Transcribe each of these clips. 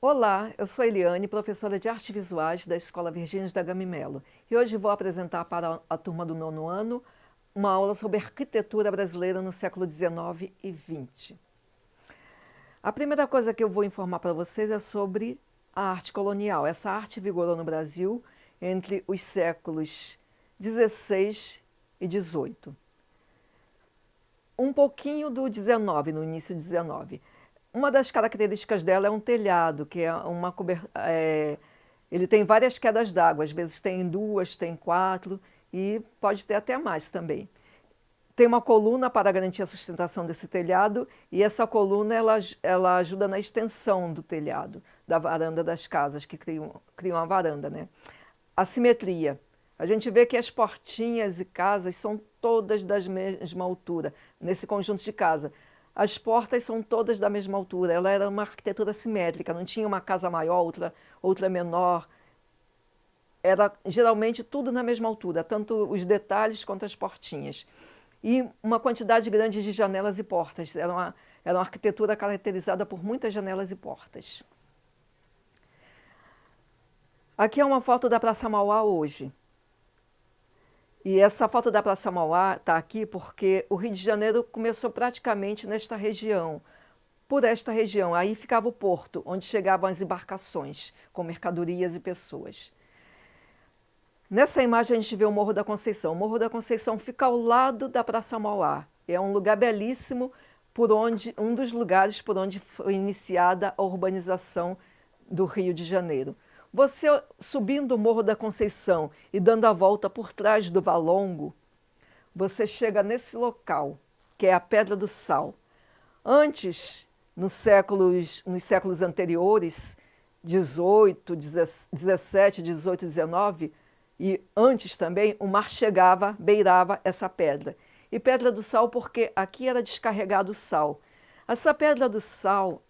Olá, eu sou Eliane, professora de Artes Visuais da Escola Virgínios da Gama e Melo, e hoje vou apresentar para a turma do nono ano uma aula sobre arquitetura brasileira no século XIX e XX. A primeira coisa que eu vou informar para vocês é sobre a arte colonial. Essa arte vigorou no Brasil entre os séculos XVI e XVIII. Um pouquinho do XIX, no início do XIX. Uma das características dela é um telhado, que é uma ele tem várias quedas d'água, às vezes tem duas, tem quatro e pode ter até mais também. Tem uma coluna para garantir a sustentação desse telhado e essa coluna ela ajuda na extensão do telhado, da varanda das casas, que criam a varanda, né? A simetria. A gente vê que as portinhas e casas são todas da mesma altura, nesse conjunto de casa. As portas são todas da mesma altura. Ela era uma arquitetura simétrica, não tinha uma casa maior, outra menor. Era geralmente tudo na mesma altura, tanto os detalhes quanto as portinhas. E uma quantidade grande de janelas e portas. Era uma arquitetura caracterizada por muitas janelas e portas. Aqui é uma foto da Praça Mauá hoje. E essa foto da Praça Mauá está aqui porque o Rio de Janeiro começou praticamente nesta região, por esta região. Aí ficava o porto, onde chegavam as embarcações com mercadorias e pessoas. Nessa imagem a gente vê o Morro da Conceição. O Morro da Conceição fica ao lado da Praça Mauá. É um lugar belíssimo, um dos lugares por onde foi iniciada a urbanização do Rio de Janeiro. Você subindo o Morro da Conceição e dando a volta por trás do Valongo, você chega nesse local, que é a Pedra do Sal. Antes, nos séculos anteriores, 18, 17, 18 e 19, e antes também, o mar beirava essa pedra. E Pedra do Sal porque aqui era descarregado o sal. Essa Pedra do Sal,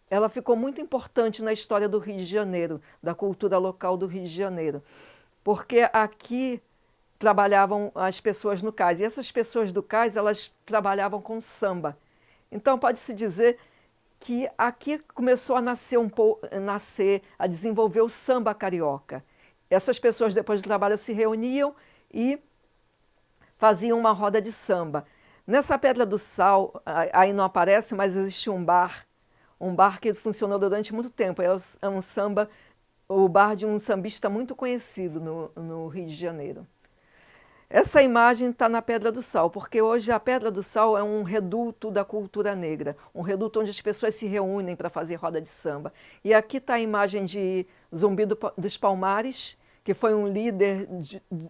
ela ficou muito importante na história do Rio de Janeiro, da cultura local do Rio de Janeiro, porque aqui trabalhavam as pessoas no cais, e essas pessoas do cais, elas trabalhavam com samba. Então pode-se dizer que aqui começou a a desenvolver o samba carioca. Essas pessoas depois do trabalho se reuniam e faziam uma roda de samba. Nessa Pedra do Sal, aí não aparece, mas existe um bar que funcionou durante muito tempo. É um samba, o bar de um sambista muito conhecido no Rio de Janeiro. Essa imagem está na Pedra do Sal, porque hoje a Pedra do Sal é um reduto da cultura negra, um reduto onde as pessoas se reúnem para fazer roda de samba. E aqui está a imagem de Zumbi dos Palmares, que foi um líder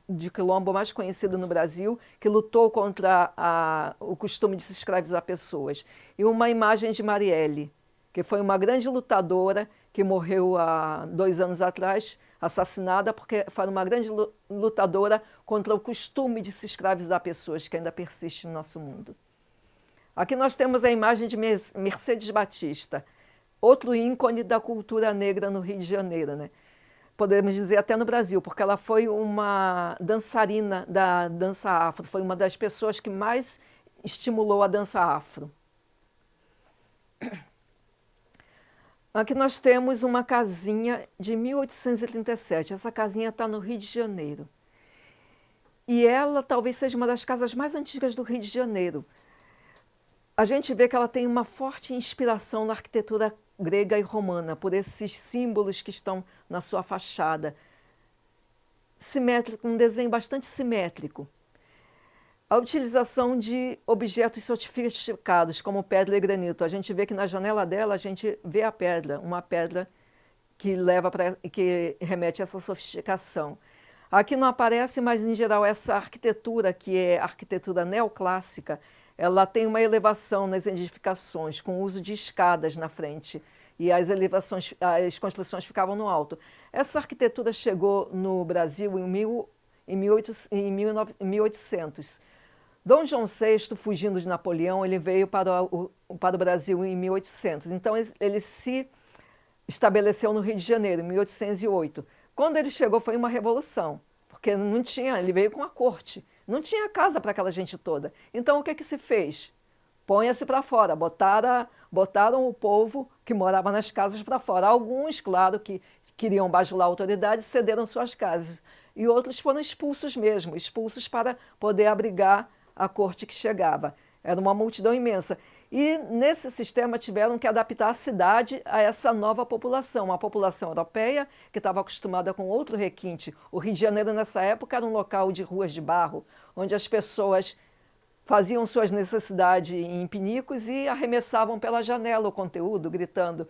de quilombo mais conhecido no Brasil, que lutou contra o costume de se escravizar pessoas. E uma imagem de Marielle, que foi uma grande lutadora que morreu há 2 anos atrás, assassinada porque foi uma grande lutadora contra o costume de se escravizar pessoas, que ainda persiste no nosso mundo. Aqui nós temos a imagem de Mercedes Batista, outro ícone da cultura negra no Rio de Janeiro, né? Podemos dizer até no Brasil, porque ela foi uma dançarina da dança afro, foi uma das pessoas que mais estimulou a dança afro. Aqui nós temos uma casinha de 1837. Essa casinha está no Rio de Janeiro. E ela talvez seja uma das casas mais antigas do Rio de Janeiro. A gente vê que ela tem uma forte inspiração na arquitetura grega e romana, por esses símbolos que estão na sua fachada. Simétrico, um desenho bastante simétrico. A utilização de objetos sofisticados, como pedra e granito. A gente vê que na janela dela a gente vê a pedra, uma pedra que remete a essa sofisticação. Aqui não aparece, mas em geral essa arquitetura, que é arquitetura neoclássica, ela tem uma elevação nas edificações, com o uso de escadas na frente. E as construções ficavam no alto. Essa arquitetura chegou no Brasil em 1800. Dom João VI, fugindo de Napoleão, ele veio para o Brasil em 1800. Então, ele se estabeleceu no Rio de Janeiro, em 1808. Quando ele chegou, foi uma revolução, porque não tinha, ele veio com a corte. Não tinha casa para aquela gente toda. Então, o que se fez? Ponha-se para fora, botaram o povo que moravam nas casas para fora. Alguns, claro, que queriam bajular a autoridade, cederam suas casas. E outros foram expulsos mesmo, expulsos para poder abrigar a corte que chegava. Era uma multidão imensa. E nesse sistema tiveram que adaptar a cidade a essa nova população, uma população europeia que estava acostumada com outro requinte. O Rio de Janeiro, nessa época, era um local de ruas de barro, onde as pessoas faziam suas necessidades em pinicos e arremessavam pela janela o conteúdo, gritando: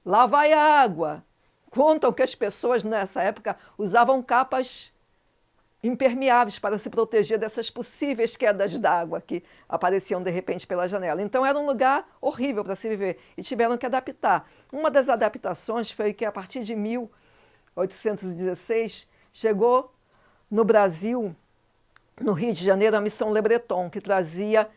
lá vai a água! Contam que as pessoas nessa época usavam capas impermeáveis para se proteger dessas possíveis quedas d'água que apareciam de repente pela janela. Então era um lugar horrível para se viver e tiveram que adaptar. Uma das adaptações foi que a partir de 1816 chegou no Brasil, no Rio de Janeiro, a Missão Le Breton, que trazia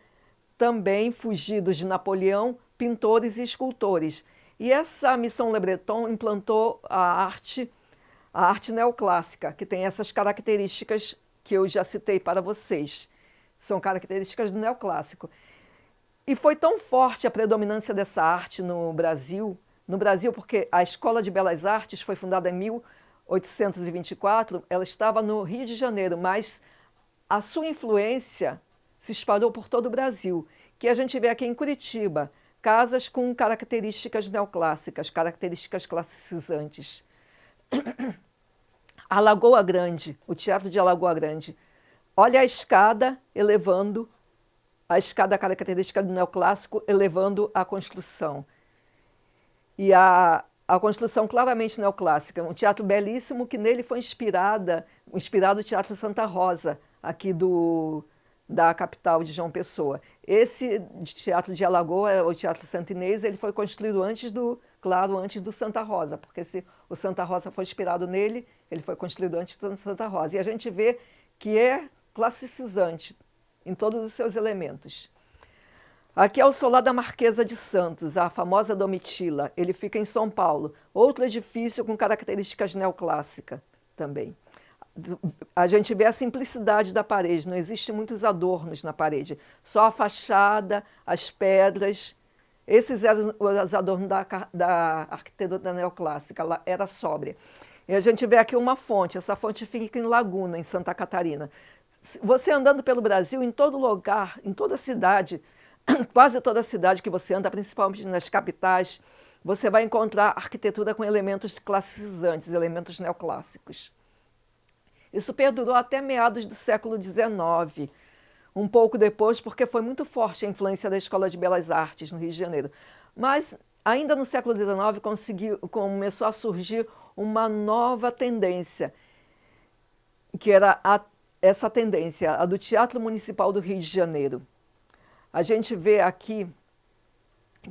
também, fugidos de Napoleão, pintores e escultores. E essa Missão Le Breton implantou a arte neoclássica, que tem essas características que eu já citei para vocês. São características do neoclássico. E foi tão forte a predominância dessa arte no Brasil, porque a Escola de Belas Artes foi fundada em 1824, ela estava no Rio de Janeiro, mas a sua influência se espalhou por todo o Brasil, que a gente vê aqui em Curitiba, casas com características neoclássicas, características classicizantes. A Lagoa Grande, o Teatro de Alagoa Grande. Olha a escada elevando, a escada característica do neoclássico elevando a construção. E a construção claramente neoclássica, um teatro belíssimo que nele foi inspirado o Teatro Santa Rosa, aqui da capital de João Pessoa. Esse teatro de Alagoa, o Teatro Santa Inês, ele foi construído antes do Santa Rosa, porque se o Santa Rosa foi inspirado nele, ele foi construído antes do Santa Rosa. E a gente vê que é classicizante em todos os seus elementos. Aqui é o solar da Marquesa de Santos, a famosa Domitila. Ele fica em São Paulo. Outro edifício com características neoclássicas também. A gente vê a simplicidade da parede, não existem muitos adornos na parede. Só a fachada, as pedras. Esses eram os adornos da arquitetura neoclássica, ela era sóbria. E a gente vê aqui uma fonte, essa fonte fica em Laguna, em Santa Catarina. Você andando pelo Brasil, em todo lugar, em toda cidade, quase toda cidade que você anda, principalmente nas capitais, você vai encontrar arquitetura com elementos classicizantes, elementos neoclássicos. Isso perdurou até meados do século XIX, um pouco depois, porque foi muito forte a influência da Escola de Belas Artes no Rio de Janeiro. Mas, ainda no século XIX, começou a surgir uma nova tendência, que era essa tendência, a do Teatro Municipal do Rio de Janeiro. A gente vê aqui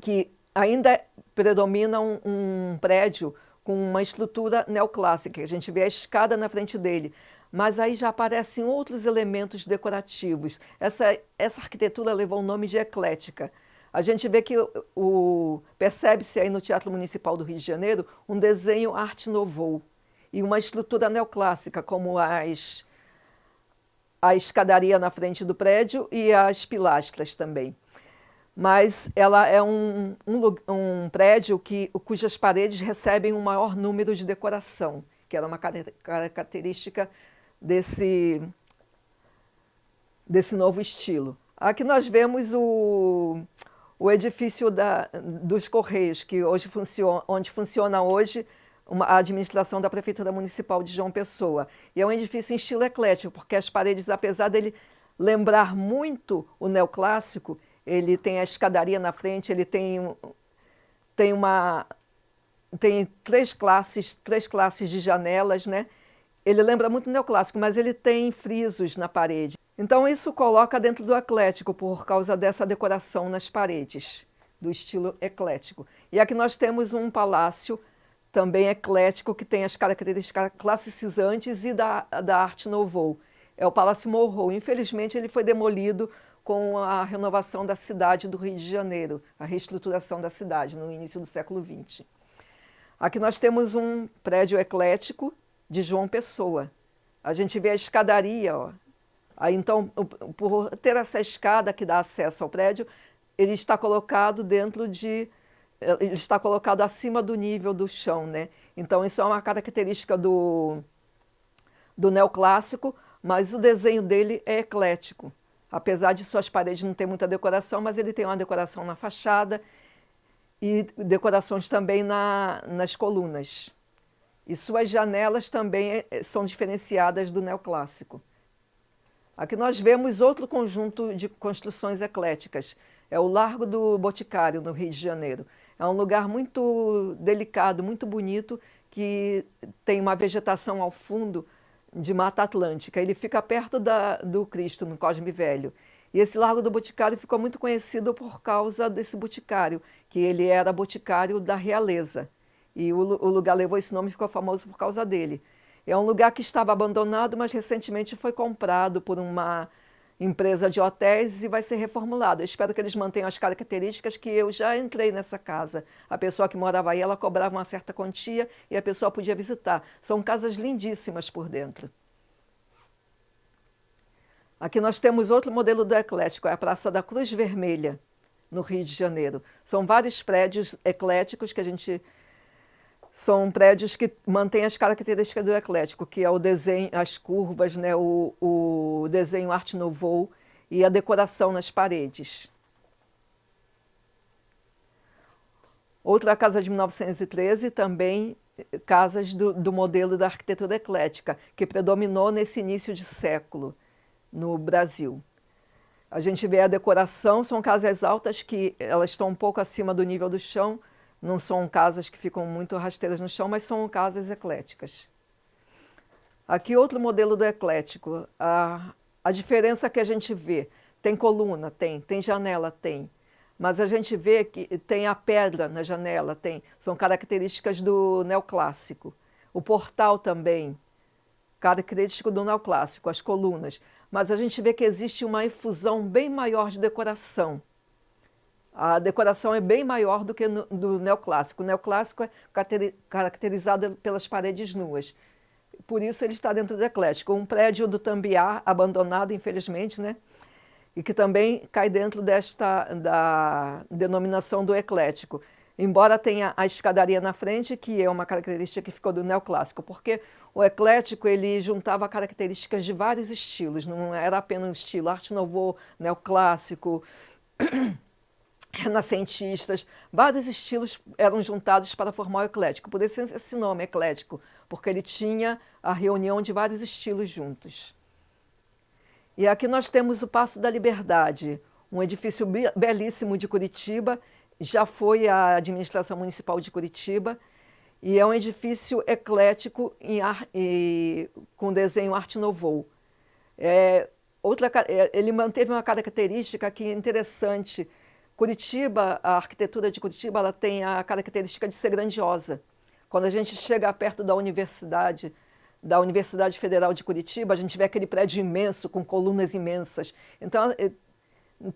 que ainda predomina um prédio com uma estrutura neoclássica. A gente vê a escada na frente dele, mas aí já aparecem outros elementos decorativos. Essa arquitetura levou o nome de eclética. A gente vê que percebe-se aí no Teatro Municipal do Rio de Janeiro um desenho Art Nouveau e uma estrutura neoclássica, como a escadaria na frente do prédio e as pilastras também. Mas ela é um prédio cujas paredes recebem um maior número de decoração, que era uma característica desse novo estilo. Aqui nós vemos o edifício dos Correios, que onde funciona hoje a administração da Prefeitura Municipal de João Pessoa. E é um edifício em estilo eclético, porque as paredes, apesar dele lembrar muito o neoclássico, ele tem a escadaria na frente, ele tem três classes de janelas, né? Ele lembra muito o neoclássico, mas ele tem frisos na parede. Então isso coloca dentro do eclético por causa dessa decoração nas paredes, do estilo eclético. E aqui nós temos um palácio também eclético que tem as características classicizantes e da Art Nouveau. É o Palácio Morro. Infelizmente ele foi demolido com a renovação da cidade do Rio de Janeiro, a reestruturação da cidade no início do século XX. Aqui nós temos um prédio eclético de João Pessoa. A gente vê a escadaria, ó. Aí, então, por ter essa escada que dá acesso ao prédio, ele está colocado dentro de ele está colocado acima do nível do chão, né? Então isso é uma característica do neoclássico, mas o desenho dele é eclético. Apesar de suas paredes não ter muita decoração, mas ele tem uma decoração na fachada e decorações também nas colunas. E suas janelas também são diferenciadas do neoclássico. Aqui nós vemos outro conjunto de construções ecléticas. É o Largo do Boticário, no Rio de Janeiro. É um lugar muito delicado, muito bonito, que tem uma vegetação ao fundo de Mata Atlântica. Ele fica perto do Cristo, no Cosme Velho. E esse Largo do Boticário ficou muito conhecido por causa desse boticário, que ele era boticário da realeza. E o lugar levou esse nome e ficou famoso por causa dele. É um lugar que estava abandonado, mas recentemente foi comprado por uma empresa de hotéis e vai ser reformulado. Eu espero que eles mantenham as características que eu já entrei nessa casa. A pessoa que morava aí, ela cobrava uma certa quantia e a pessoa podia visitar. São casas lindíssimas por dentro. Aqui nós temos outro modelo do eclético, é a Praça da Cruz Vermelha, no Rio de Janeiro. São vários prédios ecléticos que a gente... São prédios que mantêm as características do eclético, que é o desenho, as curvas, né, o desenho Art Nouveau e a decoração nas paredes. Outra casa de 1913, também casas do modelo da arquitetura eclética, que predominou nesse início de século no Brasil. A gente vê a decoração, são casas altas que elas estão um pouco acima do nível do chão, não são casas que ficam muito rasteiras no chão, mas são casas ecléticas. Aqui outro modelo do eclético. A diferença que a gente vê, tem coluna, tem janela, tem. Mas a gente vê que tem a pedra na janela, são características do neoclássico. O portal também, característico do neoclássico, as colunas. Mas a gente vê que existe uma efusão bem maior de decoração. A decoração é bem maior do que do neoclássico. O neoclássico é caracterizado pelas paredes nuas. Por isso ele está dentro do eclético. Um prédio do Tambiá, abandonado, infelizmente, né? E que também cai dentro da denominação do eclético. Embora tenha a escadaria na frente, que é uma característica que ficou do neoclássico, porque o eclético ele juntava características de vários estilos, não era apenas um estilo Art Nouveau, neoclássico, renascentistas, vários estilos eram juntados para formar o eclético. Por isso esse nome, eclético, porque ele tinha a reunião de vários estilos juntos. E aqui nós temos o Paço da Liberdade, um edifício belíssimo de Curitiba, já foi a administração municipal de Curitiba, e é um edifício eclético com desenho Art Nouveau. Ele manteve uma característica que é interessante. Curitiba, a arquitetura de Curitiba, ela tem a característica de ser grandiosa. Quando a gente chega perto da Universidade Federal de Curitiba, a gente vê aquele prédio imenso, com colunas imensas. Então, em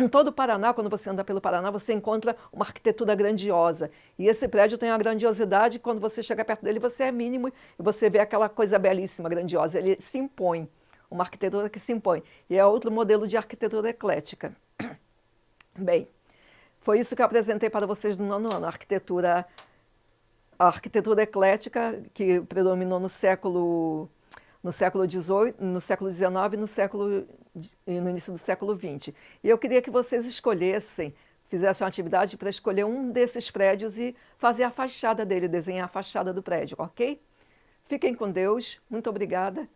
todo o Paraná, quando você anda pelo Paraná, você encontra uma arquitetura grandiosa. E esse prédio tem uma grandiosidade, quando você chega perto dele, você é mínimo e você vê aquela coisa belíssima, grandiosa. Ele se impõe, uma arquitetura que se impõe. E é outro modelo de arquitetura eclética. Bem, foi isso que eu apresentei para vocês no nono ano, a arquitetura eclética que predominou no século XVIII, no século XIX e no início do século XX. E eu queria que vocês fizessem uma atividade para escolher um desses prédios e fazer a fachada dele, desenhar a fachada do prédio, ok? Fiquem com Deus, muito obrigada